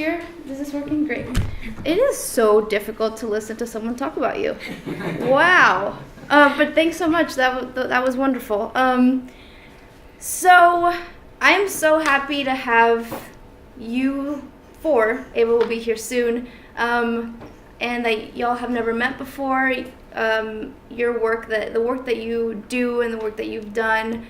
here? Is this working? Great. It is so difficult to listen to someone talk about you. Wow. But thanks so much. That was wonderful. So I'm so happy to have you four. Ava will be here soon. And that y'all have never met before. Your work, the work that you do and the work that you've done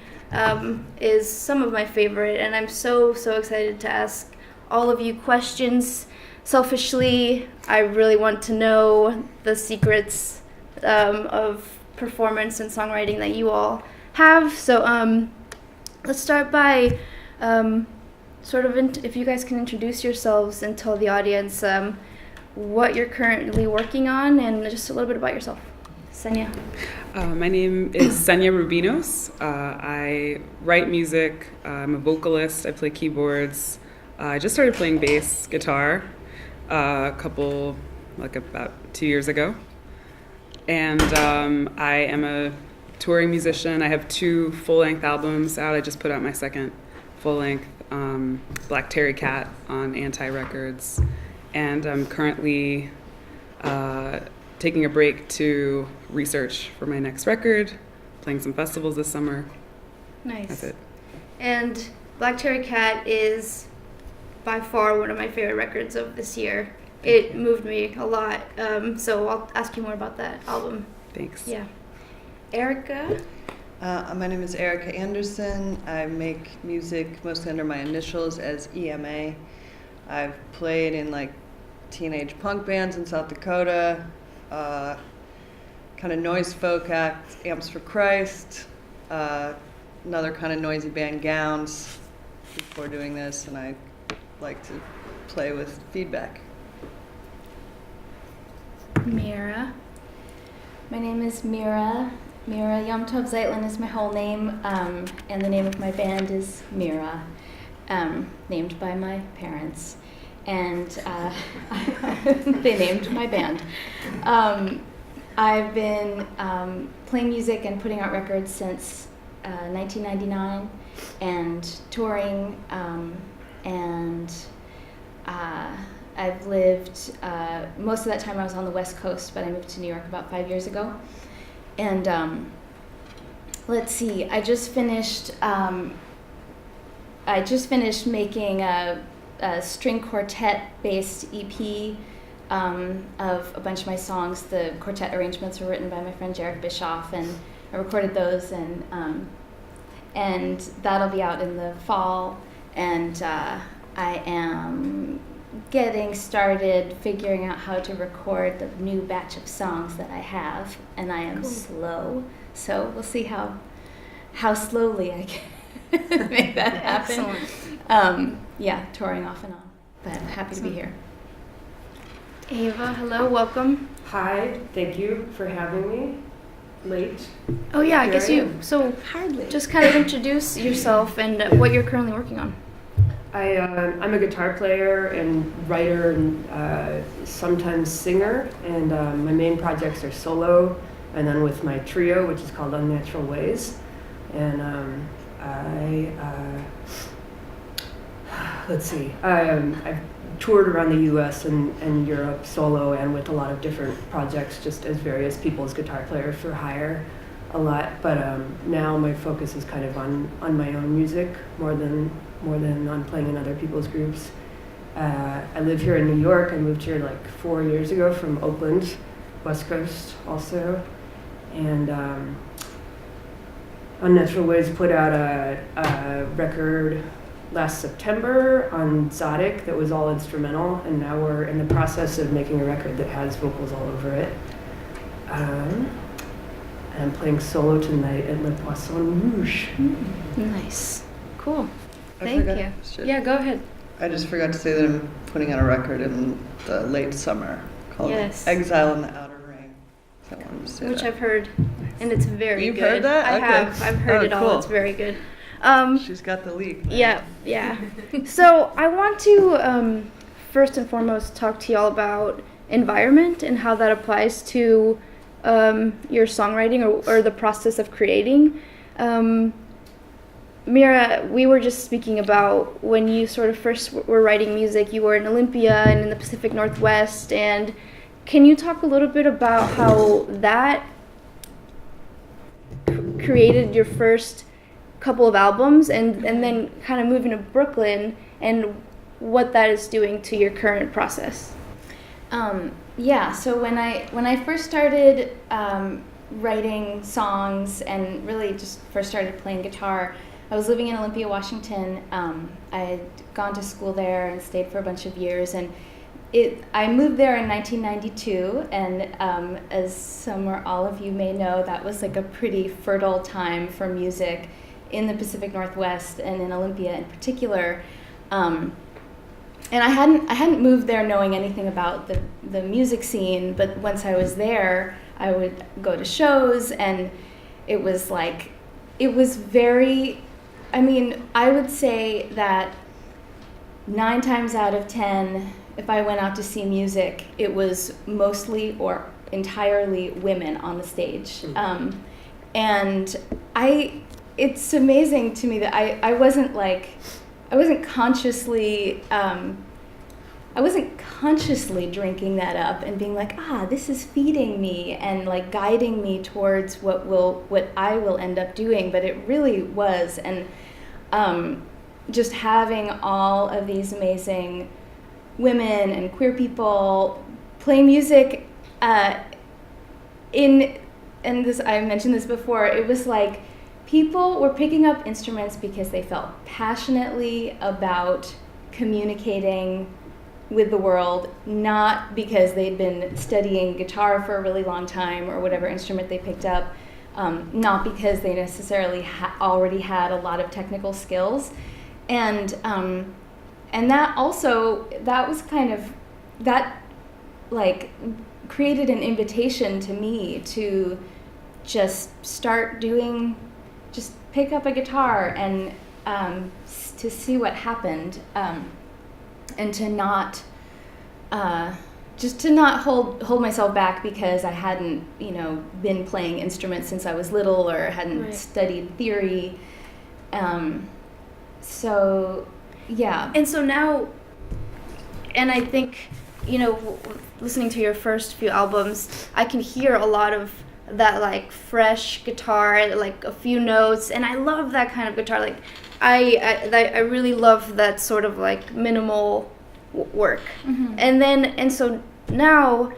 is some of my favorite, and I'm so excited to ask all of you questions. Selfishly, I really want to know the secrets of performance and songwriting that you all have. So let's start by if you guys can introduce yourselves and tell the audience what you're currently working on and just a little bit about yourself. Senya. My name is Senya Rubinos. I write music. I'm a vocalist. I play keyboards. I just started playing bass guitar about 2 years ago. And I am a touring musician. I have 2 full-length albums out. I just put out my second full-length, Black Terry Cat on Anti Records. And I'm currently taking a break to research for my next record, playing some festivals this summer. Nice. That's it. And Black Terry Cat is by far one of my favorite records of this year. It moved me a lot, so I'll ask you more about that album. Thanks. Yeah. Erika? My name is Erika Anderson. I make music mostly under my initials as EMA. I've played in teenage punk bands in South Dakota, kind of noise folk act, Amps for Christ, another kind of noisy band, Gowns, before doing this, and I like to play with feedback. Mirah. My name is Mirah. Mirah Yom Tov Zeitlyn is my whole name, and the name of my band is Mirah, named by my parents. And they named my band. I've been playing music and putting out records since 1999 and touring, and I've lived, most of that time I was on the West Coast, but I moved to New York about 5 years ago. And let's see, I just finished making a string quartet-based EP of a bunch of my songs. The quartet arrangements were written by my friend Jarek Bischoff, and I recorded those, and that'll be out in the fall. And I am getting started figuring out how to record the new batch of songs that I have, and I am slow, so we'll see how slowly I can make that happen. Excellent. Touring off and on, but happy to be here. Ava, hello, welcome. Hi, thank you for having me. Late. Oh yeah, I guess am. So Hardly. just kind of introduce yourself and what you're currently working on. I'm a guitar player and writer and sometimes singer, and my main projects are solo, and then with my trio, which is called Unnatural Ways. And I've toured around the U.S. and Europe solo and with a lot of different projects, just as various people as guitar players for hire a lot. But now my focus is kind of on my own music more than on playing in other people's groups. I live here in New York. I moved here 4 years ago from Oakland, West Coast also. And Unnatural Ways put out a record last September on Zodic that was all instrumental, and now we're in the process of making a record that has vocals all over it. And I'm playing solo tonight at Le Poisson Rouge. Nice. Cool. I Thank forgot- you. shit. Yeah, go ahead. I just forgot to say that I'm putting out a record in the late summer called Yes. Exile in the Outer Ring. So I wanted to say Which that. I've heard, and it's very You've good. heard that? I Okay. have. I've heard Oh, it all. cool. It's very good. She's got the leak. man. Yeah. So I want to first and foremost talk to y'all about environment and how that applies to your songwriting or the process of creating. Mirah, we were just speaking about when you sort of first were writing music. You were in Olympia and in the Pacific Northwest, and can you talk a little bit about how that created your first couple of albums, and then kind of moving to Brooklyn, and what that is doing to your current process? So when I first started writing songs and really just first started playing guitar, I was living in Olympia, Washington. I had gone to school there and stayed for a bunch of years, and I moved there in 1992, and as some or all of you may know, that was like a pretty fertile time for music in the Pacific Northwest and in Olympia in particular. And I hadn't moved there knowing anything about the music scene, but once I was there, I would go to shows, and it was very, I would say that 9 times out of 10, if I went out to see music, it was mostly or entirely women on the stage. And it's amazing to me that I wasn't consciously drinking that up and being like, this is feeding me and like guiding me towards what I will end up doing, but it really was. And just having all of these amazing women and queer people playing music I mentioned this before, it was like people were picking up instruments because they felt passionately about communicating with the world, not because they'd been studying guitar for a really long time or whatever instrument they picked up, not because they necessarily already had a lot of technical skills. And that was kind of, that like created an invitation to me to just pick up a guitar and to see what happened, and to not hold myself back because I hadn't been playing instruments since I was little or hadn't studied theory. So yeah. And so now, and I think, listening to your first few albums, I can hear a lot of that like fresh guitar, like a few notes, and I love that kind of guitar. Like I really love that sort of like minimal work. Mm-hmm. And so now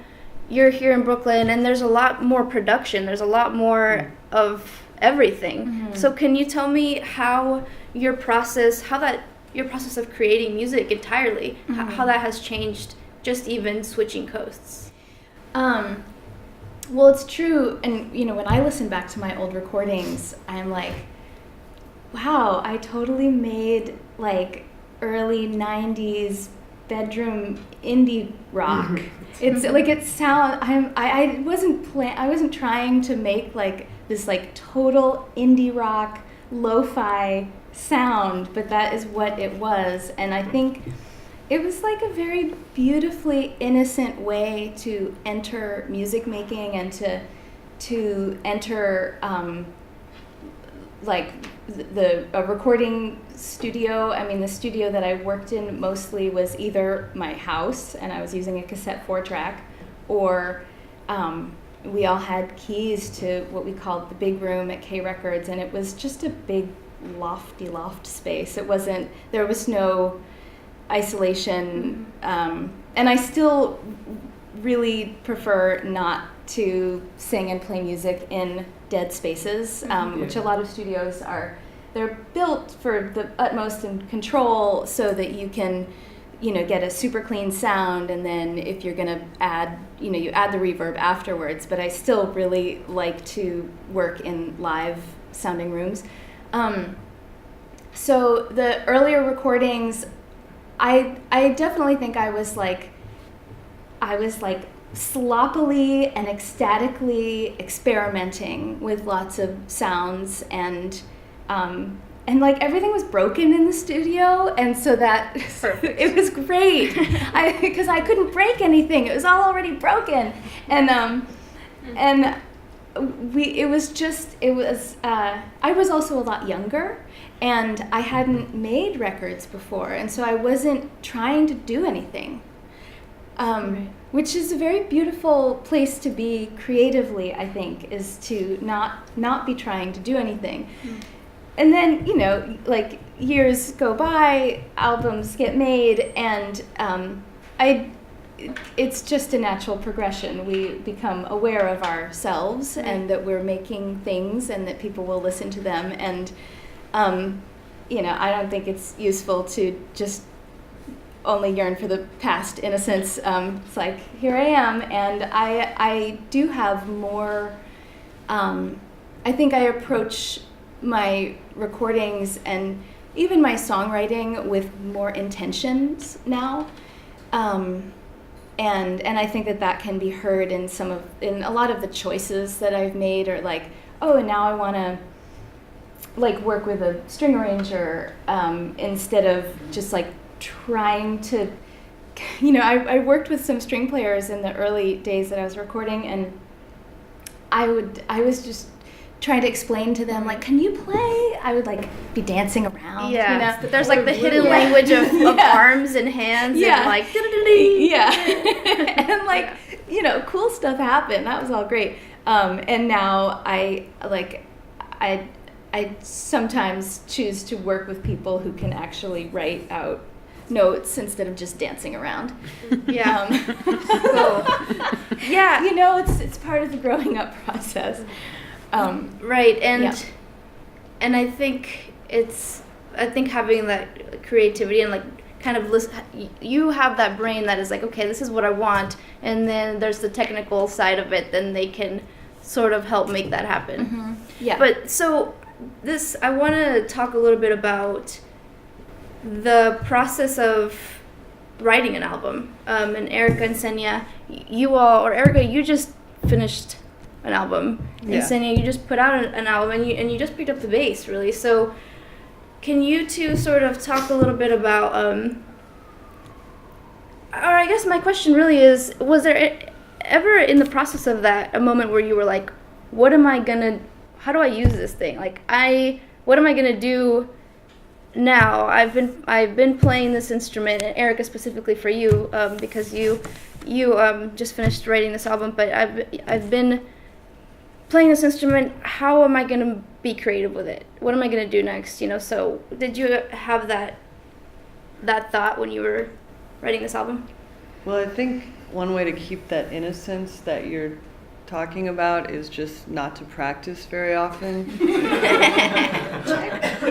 you're here in Brooklyn, and there's a lot more production. There's a lot more of everything. Mm-hmm. So can you tell me how your process of creating music entirely, how that has changed, just even switching coasts? Well, it's true, and when I listen back to my old recordings, I'm like, wow, I totally made like early 90s bedroom indie rock. It's like I wasn't trying to make like this like total indie rock lo-fi sound, but that is what it was. And I think it was like a very beautifully innocent way to enter music making and to enter like a recording studio. I mean, the studio that I worked in mostly was either my house, and I was using a cassette 4-track, or we all had keys to what we called the big room at K Records, and it was just a big loft space. There was no isolation, and I still really prefer not to sing and play music in dead spaces, which a lot of studios are. They're built for the utmost in control so that you can, get a super clean sound, and then if you're going to add, you add the reverb afterwards. But I still really like to work in live sounding rooms. So the earlier recordings, I definitely think I was like sloppily and ecstatically experimenting with lots of sounds, and like everything was broken in the studio, and so that it was great because I couldn't break anything. It was all already broken, and I was also a lot younger, And I hadn't made records before, and so I wasn't trying to do anything. Right. Which is a very beautiful place to be creatively, I think, is to not be trying to do anything. And then, you know, like years go by, albums get made, and it's just a natural progression. We become aware of ourselves and that we're making things and that people will listen to them. And, you know, I don't think it's useful to just only yearn for the past innocence. It's like, here I am, and I do have more, I think I approach my recordings and even my songwriting with more intentions now. And I think that can be heard in a lot of the choices that I've made, or like, oh, and now I want to like work with a string arranger instead of just like trying to, you know, I worked with some string players in the early days that I was recording, and I was just trying to explain to them, like, can you play? I would like be dancing around. Yeah, you know? there's like the hidden language of arms and hands and like yeah, and like, you know, cool stuff happened. That was all great. And now I sometimes choose to work with people who can actually write out notes instead of just dancing around. Yeah. Cool. Yeah. You know, it's part of the growing up process. Right, and I think having that creativity and like kind of you have that brain that is like, okay, this is what I want, and then there's the technical side of it, then they can sort of help make that happen. Mm-hmm. Yeah. But so I want to talk a little bit about the process of writing an album. And Erika and Senya, Erika, you just finished an album, and Senya, you just put out an album, and you just picked up the bass, really. So can you two sort of talk a little bit about, or I guess my question really is, was there ever in the process of that a moment where you were like, how do I use this thing? Like, what am I gonna do now? I've been playing this instrument, and Erika specifically for you, because you just finished writing this album, but I've been playing this instrument. How am I going to be creative with it? What am I going to do next? You know, so did you have that thought when you were writing this album? Well, I think one way to keep that innocence that you're talking about is just not to practice very often,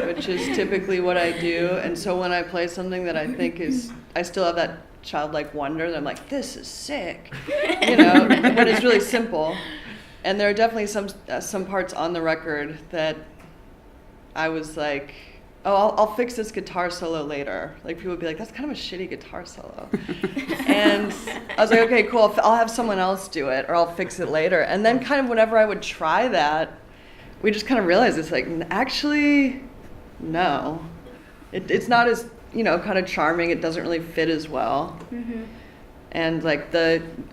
which is typically what I do. And so when I play something that I think I still have that childlike wonder, that I'm like, this is sick, you know, when it's really simple. And there are definitely some parts on the record that I was like, oh, I'll fix this guitar solo later. Like, people would be like, that's kind of a shitty guitar solo. And I was like, okay, cool, I'll have someone else do it, or I'll fix it later. And then kind of whenever I would try that, we just kind of realized it's like, actually, no. It's not as, you know, kind of charming. It doesn't really fit as well. Mm-hmm. And like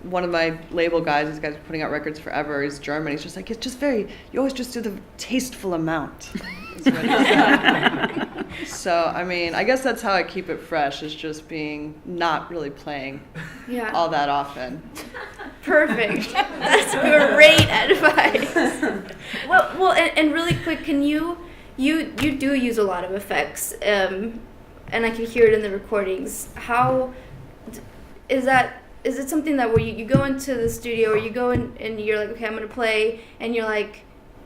one of my label guys, this guy's been putting out records forever, he's German, he's just like, it's just you always just do the tasteful amount. Is what he said. So, I mean, I guess that's how I keep it fresh, is just not really playing all that often. Perfect. That's great advice. Well, and really quick, can you do use a lot of effects, and I can hear it in the recordings. How is it something that where you go into the studio, or you go in and you're like, okay, I'm gonna play, and you're like,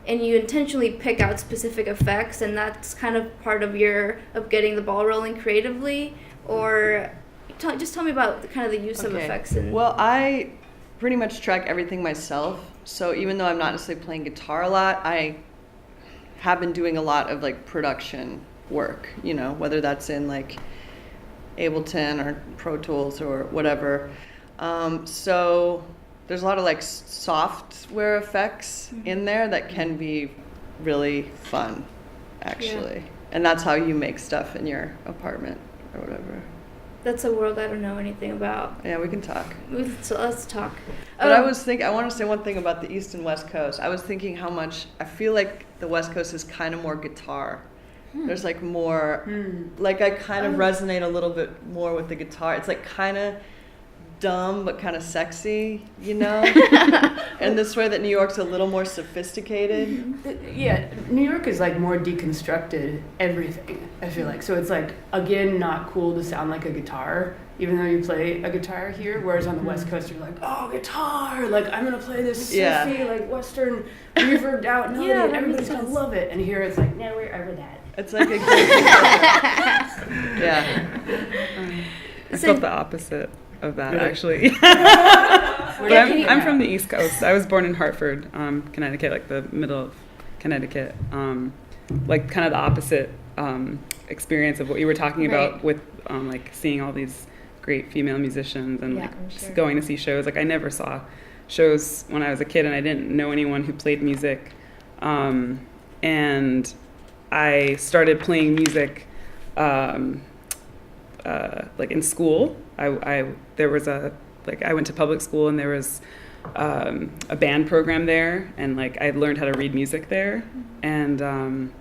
and you intentionally pick out specific effects, and that's kind of part of getting the ball rolling creatively? Or just tell me about kind of the use of effects. Well, I pretty much track everything myself, so even though I'm not necessarily playing guitar a lot, I have been doing a lot of like production work, you know, whether that's in like Ableton or Pro Tools or whatever. So there's a lot of like software effects in there that can be really fun, actually. Yeah. And that's how you make stuff in your apartment or whatever. That's a world I don't know anything about. Yeah, we can talk. So let's talk. But I want to say one thing about the East and West Coast. I was thinking how much I feel like the West Coast is kind of more guitar There's like more, like I kind of resonate a little bit more with the guitar. It's like kind of dumb but kind of sexy, you know? And this way that New York's a little more sophisticated. Yeah, New York is like more deconstructed everything, I feel like. So it's like, again, not cool to sound like a guitar, even though you play a guitar here. Whereas on the West Coast, you're like, oh, guitar! Like, I'm gonna play this surfy, like Western reverbed out melody, and everybody's gonna love it. And here it's like, no, we're over that. It's like a yeah. I felt the opposite of that, actually. But I'm from the East Coast. I was born in Hartford, Connecticut, like the middle of Connecticut. Like kind of the opposite experience of what you were talking about with like seeing all these great female musicians and going to see shows. Like I never saw shows when I was a kid, and I didn't know anyone who played music. And I started playing music like in school. I went to public school, and there was a band program there, and like I learned how to read music there. And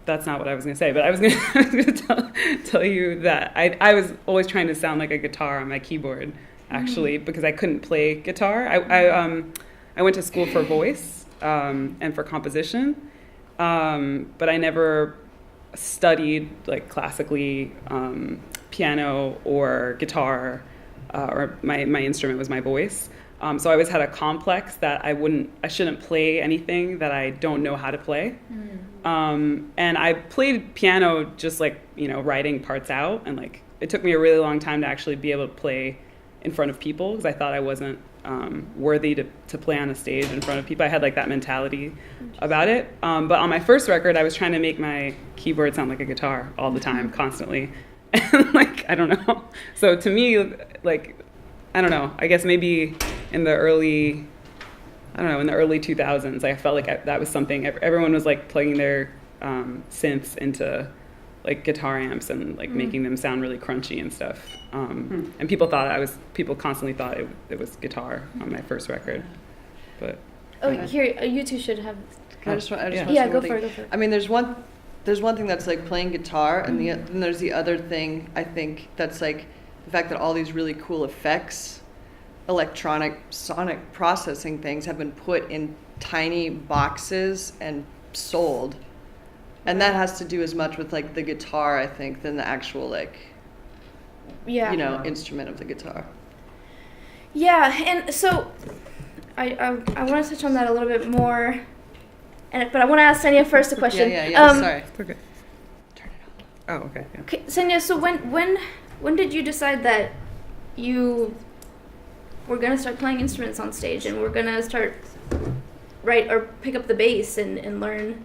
that's not what I was going to say, but I was going to tell you that I was always trying to sound like a guitar on my keyboard, actually, because I couldn't play guitar. I went to school for voice and for composition, but I never studied like classically piano or guitar, or my instrument was my voice. So I always had a complex that I shouldn't play anything that I don't know how to play. And I played piano just like, writing parts out, and like it took me a really long time to actually be able to play in front of people, because I thought I wasn't worthy to play on a stage in front of people. I had like that mentality about it. But on my first record, I was trying to make my keyboard sound like a guitar all the time, constantly. And like, I don't know. So to me, like, I don't know, I guess maybe in the early 2000s, I felt like that was something. Everyone was like plugging their synths into like guitar amps and like making them sound really crunchy and stuff. And people constantly thought it was guitar on my first record. But here, you two should have. Go for it. I mean, there's one thing that's like playing guitar, and then there's the other thing, I think, that's like the fact that all these really cool effects, electronic sonic processing things, have been put in tiny boxes and sold. And that has to do as much with like the guitar, I think, than the actual like instrument of the guitar. Yeah, and so I want to touch on that a little bit more, but I want to ask Senya first a question. Sorry. Okay. Turn it off. Oh, okay. Yeah. Okay, Senya, so when did you decide that you were going to start playing instruments on stage, and we're going to start pick up the bass and learn?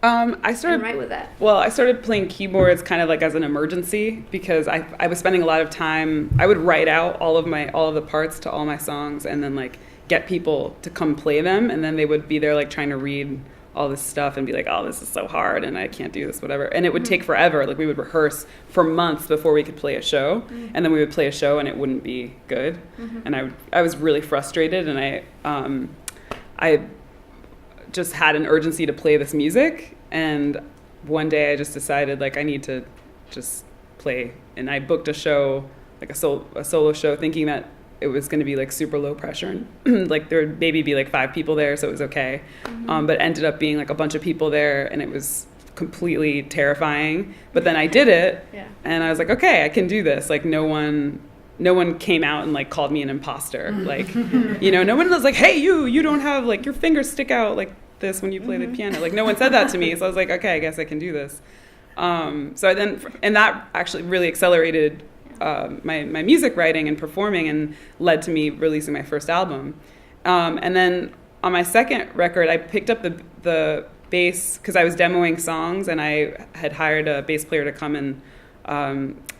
I started and write with that. Well, I started playing keyboards kind of like as an emergency, because I was spending a lot of time. I would write out all of the parts to all my songs, and then like get people to come play them, and then they would be there like trying to read all this stuff and be like, oh, this is so hard and I can't do this, whatever. And it would take forever. Like we would rehearse for months before we could play a show, and then we would play a show and it wouldn't be good. And I was really frustrated, and I just had an urgency to play this music. And one day I just decided like I need to just play, and I booked a show, like a solo show, thinking that it was going to be like super low pressure, and like there would maybe be like 5 people there, so it was okay. But it ended up being like a bunch of people there, and it was completely terrifying. But then I did it, and I was like, okay, I can do this. Like no one came out and like called me an imposter. Like, no one was like, hey, you don't have like your fingers stick out like this when you play the piano. Like no one said that to me. So I was like, okay, I guess I can do this. So and that actually really accelerated my music writing and performing, and led to me releasing my first album. And then on my second record, I picked up the bass because I was demoing songs, and I had hired a bass player to come and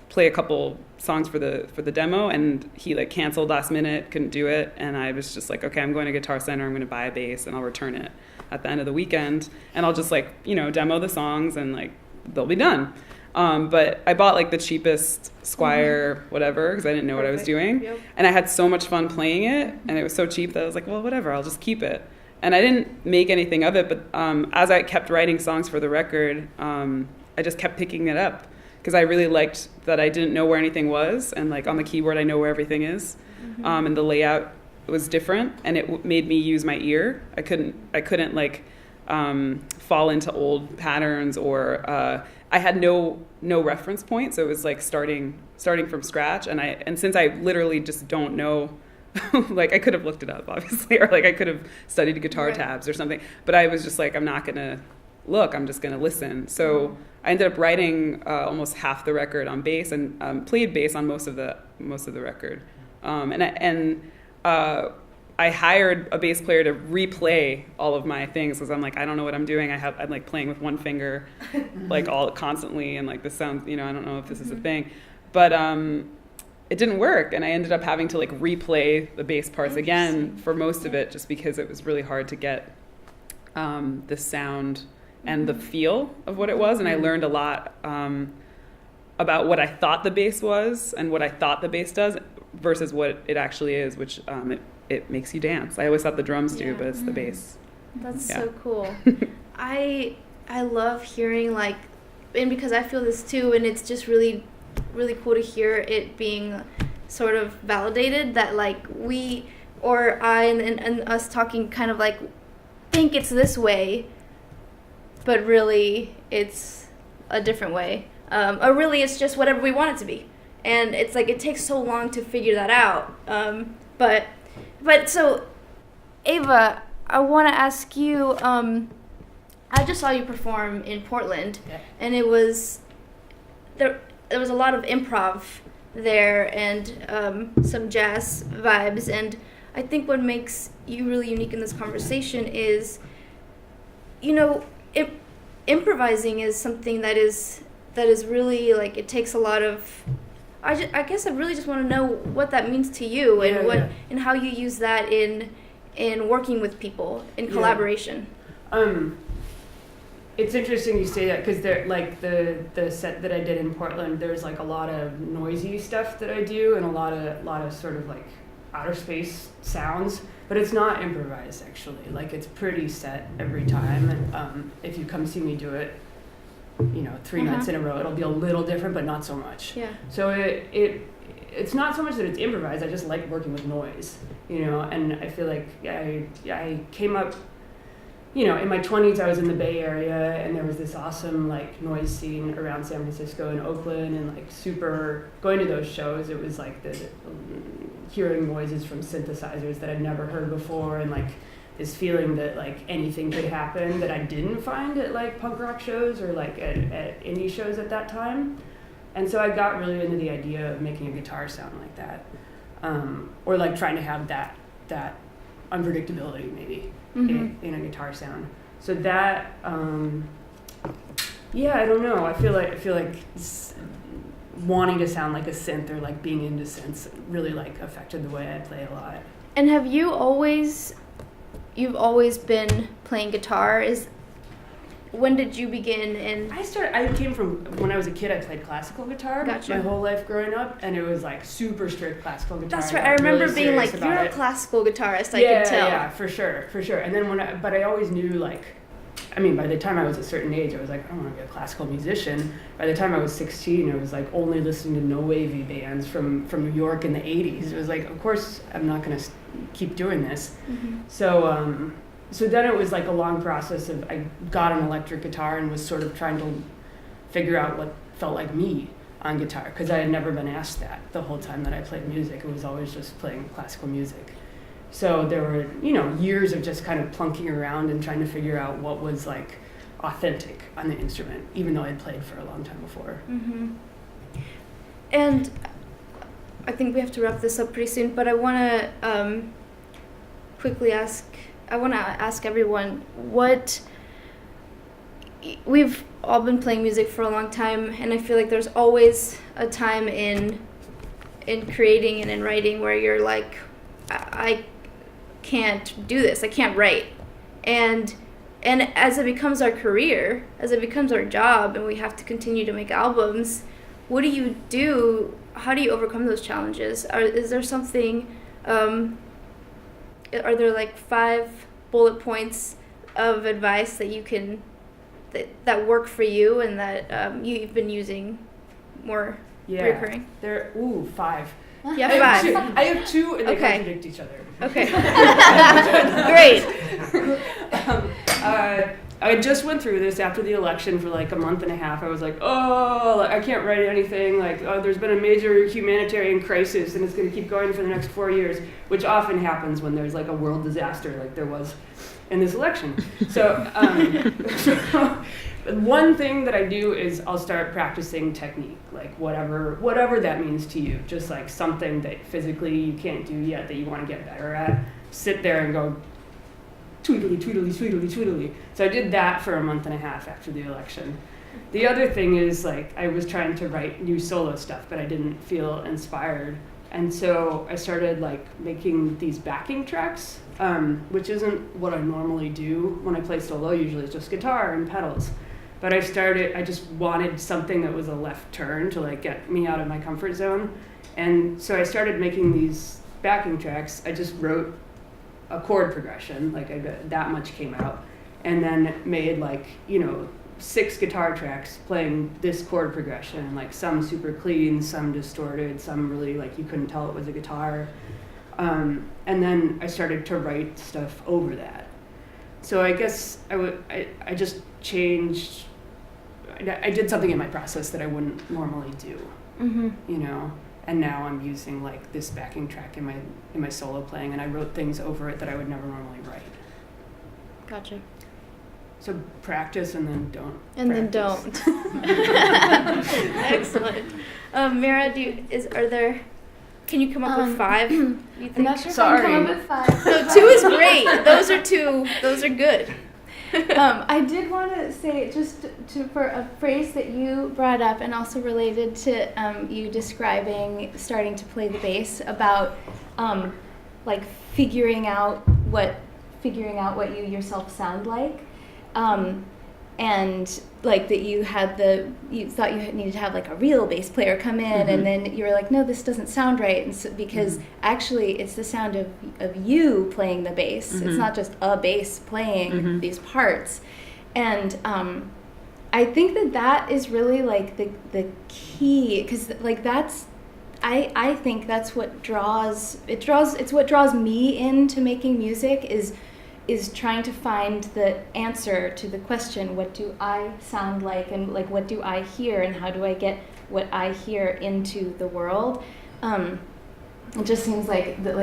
play a couple songs for the demo, and he like canceled last minute, couldn't do it, and I was just like, okay, I'm going to Guitar Center, I'm going to buy a bass, and I'll return it at the end of the weekend, and I'll just like demo the songs, and like they'll be done. But I bought like the cheapest Squire whatever, because I didn't know what I was doing. And I had so much fun playing it, and it was so cheap that I was like, well, whatever, I'll just keep it. And I didn't make anything of it, but as I kept writing songs for the record, I just kept picking it up because I really liked that I didn't know where anything was, and like on the keyboard I know where everything is, and the layout was different, and it made me use my ear. I couldn't like fall into old patterns, or I had no reference point, so it was like starting from scratch, and since I literally just don't know. Like I could have looked it up, obviously, or like I could have studied guitar tabs or something. But I was just like, I'm not gonna look. I'm just gonna listen. So I ended up writing almost half the record on bass, and played bass on most of the record. I hired a bass player to replay all of my things because I'm like, I don't know what I'm doing. I'm like playing with one finger, like all constantly, and like this sounds, I don't know if this is a thing, but it didn't work, and I ended up having to like replay the bass parts again for most of it, just because it was really hard to get the sound and the feel of what it was. And I learned a lot about what I thought the bass was and what I thought the bass does versus what it actually is, which it makes you dance. I always thought the drums do, but it's the bass. That's so cool. I love hearing like, and because I feel this too, and it's just really cool to hear it being sort of validated that like we, or I and us talking kind of like think it's this way, but really it's a different way, or really it's just whatever we want it to be, and it's like it takes so long to figure that out. But so Ava, I want to ask you, I just saw you perform in Portland, and it was there was a lot of improv there and some jazz vibes, and I think what makes you really unique in this conversation is, improvising is something that is really like, it takes a lot of, I guess I really just want to know what that means to you, and and how you use that in working with people in collaboration. It's interesting you say that, because like the set that I did in Portland, there's like a lot of noisy stuff that I do, and a lot of sort of like outer space sounds, but it's not improvised actually. Like it's pretty set every time. And if you come see me do it, 3 nights in a row, it'll be a little different, but not so much. Yeah. So it's not so much that it's improvised. I just like working with noise, and I feel like I came up. In my 20s, I was in the Bay Area, and there was this awesome like noise scene around San Francisco and Oakland, and like super going to those shows. It was like hearing noises from synthesizers that I'd never heard before, and like this feeling that like anything could happen that I didn't find at like punk rock shows or like at indie shows at that time. And so I got really into the idea of making a guitar sound like that, or like trying to have that unpredictability maybe. In a guitar sound. So that, I don't know. I feel like wanting to sound like a synth, or like being into synths, really like affected the way I play a lot. And have you've always been playing guitar? When did you begin? And I came from, when I was a kid, I played classical guitar. Gotcha. My whole life growing up, and it was like super strict classical guitar. That's right. I remember really being like, you're a classical guitarist. I could tell. Yeah, for sure. And then but I always knew like, by the time I was a certain age, I was like, I don't want to be a classical musician. By the time I was 16, I was like only listening to no wavy bands from New York in the 80s. It was like, of course, I'm not going to keep doing this. So then it was like a long process of, I got an electric guitar and was sort of trying to figure out what felt like me on guitar, because I had never been asked that the whole time that I played music. It was always just playing classical music. So there were, years of just kind of plunking around and trying to figure out what was like authentic on the instrument, even though I'd played for a long time before. And I think we have to wrap this up pretty soon, but I want to quickly ask everyone we've all been playing music for a long time, and I feel like there's always a time in creating and in writing where you're like, I can't do this, I can't write. And as it becomes our career, as it becomes our job, and we have to continue to make albums, what do you do? How do you overcome those challenges? Is there something, are there like 5 bullet points of advice that you can that work for you and that you've been using more recurring? There. 5. Yeah, I 5. I have 2, and they Okay. contradict each other. Okay. Great. I just went through this after the election for like a month and a half. I was like, I can't write anything. Like, there's been a major humanitarian crisis, and it's going to keep going for the next 4 years, which often happens when there's like a world disaster, like there was in this election. So, one thing that I do is I'll start practicing technique, like whatever that means to you. Just like something that physically you can't do yet that you want to get better at. Sit there and go, tweedly, tweedly, tweedly, tweedly. So I did that for a month and a half after the election. The other thing is, like, I was trying to write new solo stuff, but I didn't feel inspired. And so I started, like, making these backing tracks, which isn't what I normally do when I play solo. Usually it's just guitar and pedals. But I just wanted something that was a left turn to, like, get me out of my comfort zone. And so I started making these backing tracks. I just wrote a chord progression, like that much came out, and then made 6 guitar tracks playing this chord progression, like some super clean, some distorted, some really like you couldn't tell it was a guitar, and then I started to write stuff over that. So I guess I just changed. I did something in my process that I wouldn't normally do, you know. And now I'm using like this backing track in my solo playing, and I wrote things over it that I would never normally write. Gotcha. So practice and then don't. And practice. then don't. Excellent. Mirah, can you come up with 5? You think? I'm not sure Sorry. if I can come up with 5. No, 2 is great. Those are 2. Those are good. I did want to say for a phrase that you brought up and also related to you describing starting to play the bass about like figuring out what you yourself sound like, and like that you thought you needed to have like a real bass player come in, and then you were like, no, this doesn't sound right, and so, because actually it's the sound of you playing the bass. It's not just a bass playing these parts, and I think that is really like the key, because like I think that's what draws me into making music is trying to find the answer to the question, what do I sound like, and like what do I hear, and how do I get what I hear into the world. It just seems like the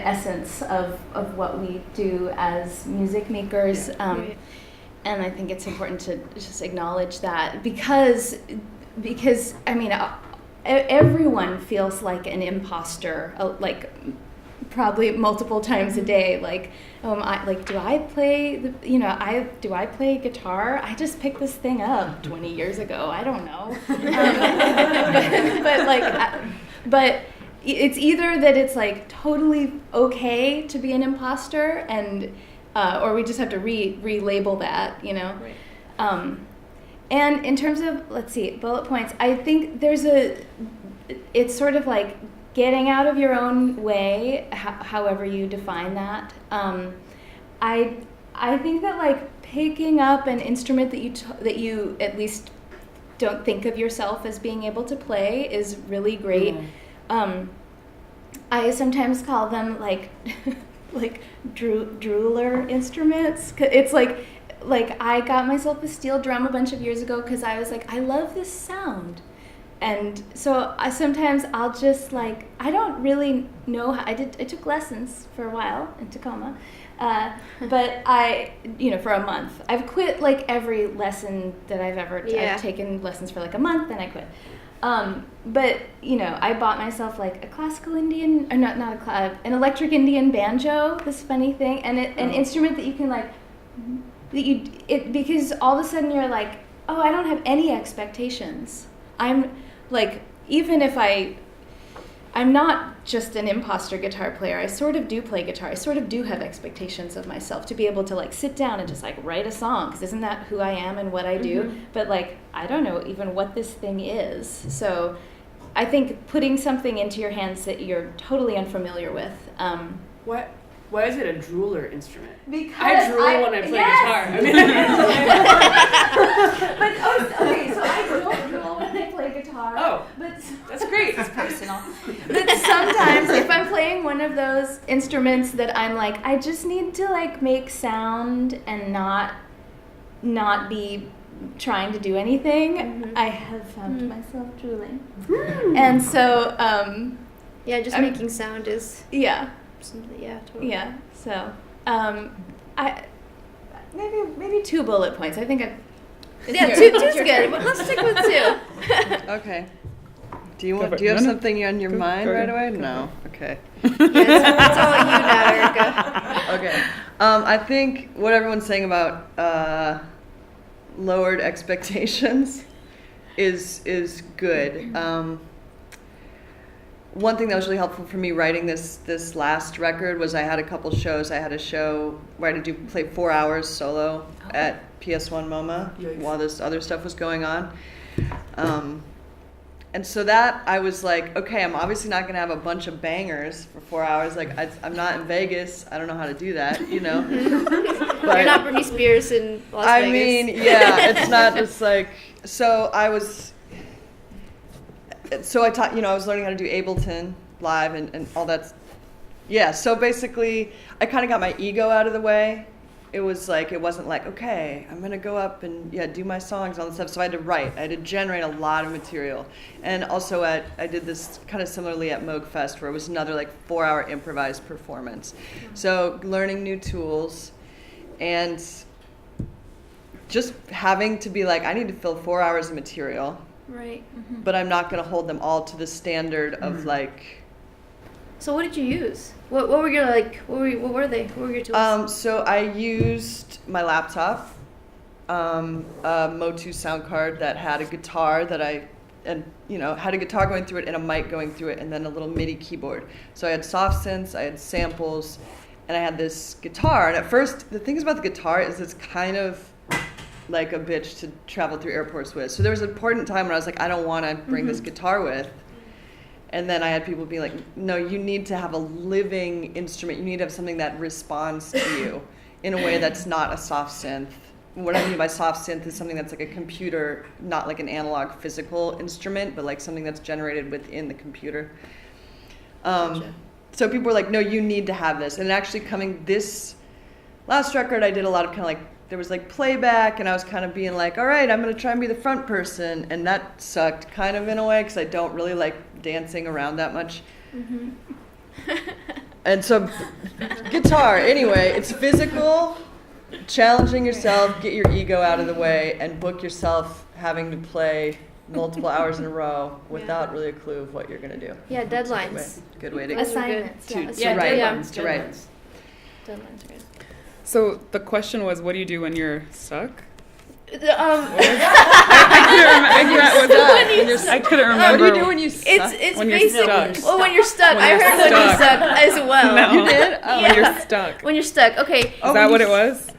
essence of what we do as music makers. Right. And I think it's important to just acknowledge that because I mean, everyone feels like an imposter, like probably multiple times a day. Like, do I play do I play guitar? I just picked this thing up 20 years ago. I don't know. But it's either that it's like totally okay to be an imposter, and or we just have to relabel that, you know. Right. And in terms of, let's see, bullet points, I think it's sort of like getting out of your own way, however you define that. I think that like picking up an instrument that you at least don't think of yourself as being able to play is really great. I sometimes call them like drooler instruments. It's like I got myself a steel drum a bunch of years ago because I was like, I love this sound. And so sometimes I'll just like, I don't really know how, I took lessons for a while in Tacoma, but for a month. I've quit like every lesson that I've ever, I've taken lessons for like a month and I quit. But I bought myself like a classical Indian, or an electric Indian banjo, this funny thing, and an instrument that you can like, because all of a sudden you're like, oh, I don't have any expectations. I'm like, even if I'm not just an imposter guitar player, I sort of do play guitar. I sort of do have expectations of myself to be able to like sit down and just like write a song, because isn't that who I am and what I do? But like, I don't know even what this thing is. So I think putting something into your hands that you're totally unfamiliar with. Why is it a drooler instrument? Because I drool when I play guitar. I mean, okay, so I don't drool when I play guitar. Oh, but that's great. it's personal. But sometimes if I'm playing one of those instruments that I'm like, I just need to like make sound and not be trying to do anything, I have found myself drooling. And so Just making sound is yeah. something. Yeah, totally. Yeah. So I maybe 2 bullet points. I think two's good. But let's stick with 2. Okay. Do you have something on your mind right away? No. Okay. It's all you now, Erika. Okay. I think what everyone's saying about lowered expectations is good. One thing that was really helpful for me writing this last record was I had a couple shows. I had a show where I had to play 4 hours solo at PS1 MoMA while this other stuff was going on. And so that I was like, okay, I'm obviously not going to have a bunch of bangers for 4 hours. Like, I'm not in Vegas. I don't know how to do that, you know. But you're not Britney Spears in Las Vegas. I mean, yeah, it's not just like. So I taught, I was learning how to do Ableton Live and all that. Yeah, so basically, I kind of got my ego out of the way. It wasn't like, okay, I'm going to go up and do my songs and all this stuff. So I had to write. I had to generate a lot of material. And also I did this kind of similarly at Moog Fest, where it was another 4-hour improvised performance. So learning new tools and just having to be like, I need to fill 4 hours of material. Right. But I'm not going to hold them all to the standard of So what did you use? What were your what were they? What were your tools? So I used my laptop, a Motu sound card that had a guitar that had a guitar going through it and a mic going through it, and then a little MIDI keyboard. So I had soft synths, I had samples, and I had this guitar. And at first, the thing about the guitar is it's kind of like a bitch to travel through airports with. So there was an important time when I was like, I don't want to bring this guitar with. And then I had people be like, no, you need to have a living instrument. You need to have something that responds to you in a way that's not a soft synth. What I mean by soft synth is something that's like a computer, not like an analog physical instrument, but like something that's generated within the computer. Gotcha. So people were like, no, you need to have this. And actually this last record, I did a lot of kind of there was playback, and I was kind of being like, all right, I'm going to try and be the front person. And that sucked kind of in a way because I don't really like dancing around that much. And so guitar, anyway, it's physical, challenging yourself, get your ego out of the way, and book yourself having to play multiple hours in a row without really a clue of what you're going to do. Yeah, deadlines. Good way to Assignments. to write. Deadlines. To write. Deadlines, right. So the question was, what do you do when you're stuck? I couldn't remember. What do you do when you suck? It's When you're basically stuck. well, when you're stuck. When I you're heard when you stuck. suck as well. No. You did? Oh. When you're stuck. When you're stuck. Okay. Is that what it was?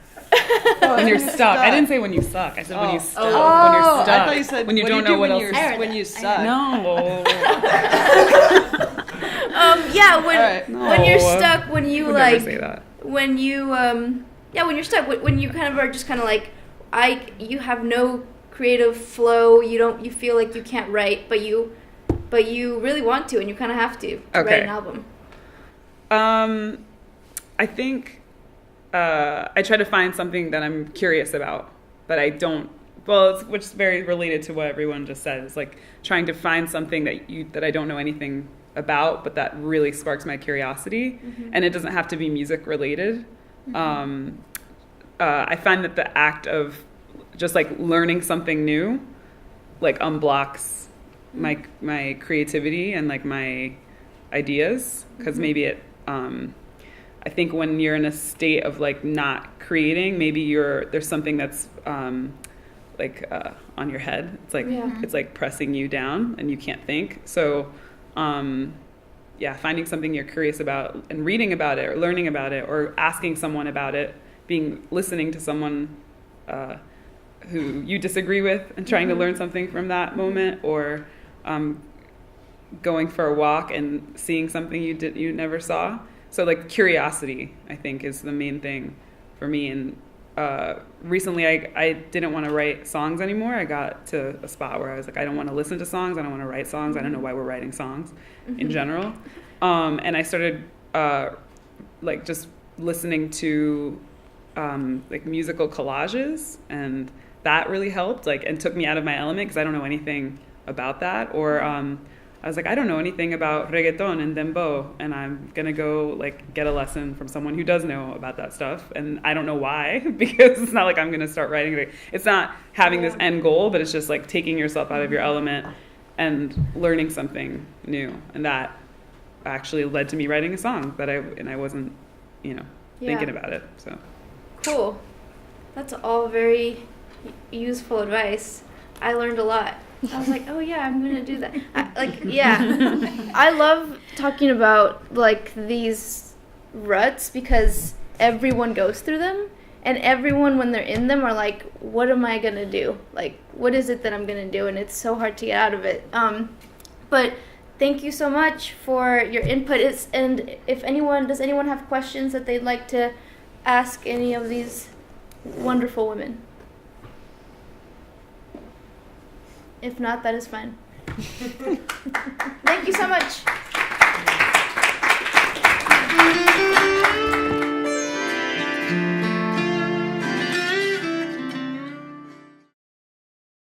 When you're stuck. I didn't say when you suck. I said when you stuck. When you're stuck. I thought you said when you don't know what else. when you suck. No. When you're stuck, when you Would never say that. when you when you're stuck, when you kind of are just kind of like you have no creative flow, you feel like you can't write, but you really want to, and you kind of have to write an album. I think I try to find something that I'm curious about, but I don't. Well, which is very related to what everyone just said. It's like trying to find something that I don't know anything about, but that really sparks my curiosity, and it doesn't have to be music related. I find that the act of just learning something new unblocks my creativity and my ideas, because maybe it I think when you're in a state of not creating, maybe there's something that's on your head. It's it's pressing you down and you can't think. So finding something you're curious about and reading about it or learning about it or asking someone about it, listening to someone who you disagree with and trying to learn something from that moment, or going for a walk and seeing something you never saw. so like curiosity, I think, is the main thing for me. And recently I didn't want to write songs anymore. I got to a spot where I was like, I don't want to listen to songs. I don't want to write songs. I don't know why we're writing songs in general. And I started like just listening to like musical collages, and that really helped, like, and took me out of my element because I don't know anything about that. Or I was like, I don't know anything about reggaeton and dembow, and I'm gonna go like get a lesson from someone who does know about that stuff. And I don't know why, because it's not like I'm gonna start writing it. It's not having this end goal, but it's just like taking yourself out of your element and learning something new. And that actually led to me writing a song that I wasn't, thinking about it. So Cool. That's all very useful advice. I learned a lot. I was like, oh yeah, I'm gonna do that. I love talking about like these ruts because everyone goes through them, and everyone when they're in them are like, what am I gonna do? Like, what is it that I'm gonna do? And it's so hard to get out of it. But thank you so much for your input. Does anyone have questions that they'd like to ask any of these wonderful women? If not, that is fine. Thank you so much.